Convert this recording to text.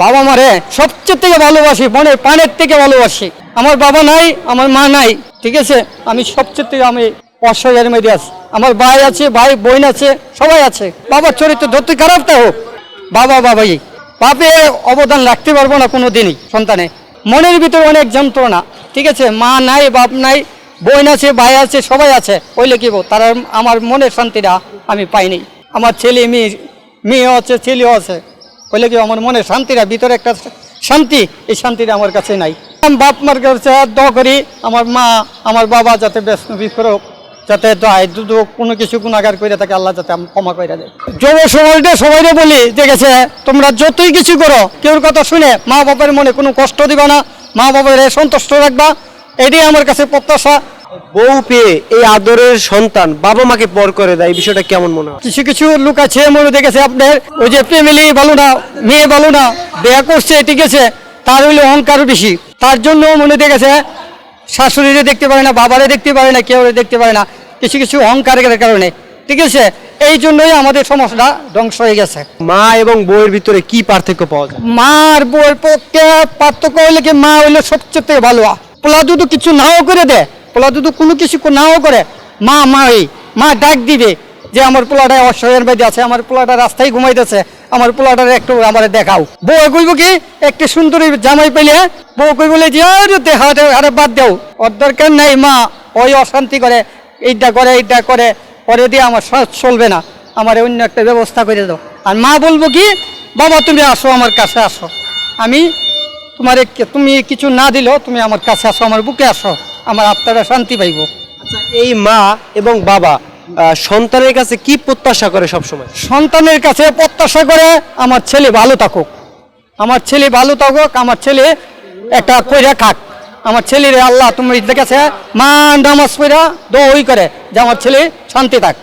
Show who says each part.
Speaker 1: বাবা মারে সবচেয়ে থেকে ভালোবাসি, মনের প্রাণের থেকে ভালোবাসি। আমার বাবা নাই, আমার মা নাই, ঠিক আছে, আমি সবচেয়ে থেকে আমি অসহায়ের মধ্যে আছি। আমার ভাই আছে, ভাই বোন আছে, সবাই আছে। বাবার চরিত্র যতই খারাপটা হোক, বাবা বাবাই, বাপে অবদান রাখতে পারবো না কোনো দিনই সন্তানে। মনের ভিতরে অনেক যন্ত্রণা, ঠিক আছে, মা নাই, বাপ নাই, বোন আছে, ভাই আছে, সবাই আছে, ওইলে কি তারা আমার মনের শান্তিটা আমি পাইনি। আমার ছেলে মেয়েও আছে, ছেলেও আছে, ওইলে কি আমার মনের শান্তিটা, ভিতরে একটা শান্তি, এই শান্তিটা আমার কাছে নাই। আমি বাপ মার কাছে দোয়া করি আমার মা আমার বাবা যাতে ব্যস্ত বিফরক, যাতে দোয়ায় দুধ কোনো কিছু গুণাগার করে থাকে, আল্লাহ যাতে ক্ষমা করে দেয়। যুব সমাজটা সবাইকে বলি, দেখেছে তোমরা যতই কিছু করো, কেউর কথা শুনে মা বাবার মনে কোনো কষ্ট দিবা না, মা বাবার সন্তুষ্ট রাখবা, এটাই আমার কাছে প্রত্যাশা।
Speaker 2: বউ পেয়ে এই আদরের সন্তান বাবা মাকে পর করে দেয়, এই বিষয়টা কেমন মনে হয়?
Speaker 1: কিছু কিছু লোক আছে মনে দেখেছে আপনার ওই যে ফ্যামিলি ভালো না, মেয়ে ভালো না, বিয়ে করছে, ঠিক আছে, তার হইলে অহংকার বেশি, তার জন্য মনে দেখেছে শাশুড়িরে দেখতে পারে না, বাবারে দেখতে পারে না, কেউ দেখতে পারে না, কিছু কিছু অহংকারের কারণে, ঠিক আছে, এই জন্যই আমাদের সমস্যাটা ধ্বংস হয়ে গেছে।
Speaker 2: মা এবং বউয়ের ভিতরে কি পার্থক্য পাওয়া যায়?
Speaker 1: মা আর বউয়ের পক্ষে পার্থক্য হইলে কি, মা হইলে সবচেয়ে থেকে ভালো। পোলা দুধ কিছু নাও করে দেয়, পোলা দুধ কোনো কিছু নাও করে, মা ডাক দিবে যে আমার পোলাটা অসহায়ের মধ্যে আছে, আমার পোলাটা রাস্তায় ঘুমাইতেছে, আমার পোলাটার একটু আমার দেখাও। বউ কইব কি, একটি সুন্দরী জামাই পেলে বউ কইব যে আরে বাদ দেও, ওর দরকার নাই, মা ওই অশান্তি করে, এইটা করে পরে দিয়ে আমার চলবে না, আমার অন্য একটা ব্যবস্থা করে দাও। আর মা বলবো কি, বাবা তুমি আসো, আমার কাছে আসো, আমি তুমি কিছু না দিলেও তুমি আমার কাছে আসো, আমার বুকে আসো, আমার আত্মারা শান্তি পাইব।
Speaker 2: আচ্ছা, এই মা এবং বাবা সন্তানের কাছে কি প্রত্যাশা করে সব সময়?
Speaker 1: সন্তানের কাছে প্রত্যাশা করে আমার ছেলে ভালো থাকুক, আমার ছেলে ভালো থাকুক, আমার ছেলে একটা কইরা খাক, আমার ছেলের আল্লাহ তুমি কাছে মা নামাজ পড়া দোয়া করে যে আমার ছেলে শান্তি থাক।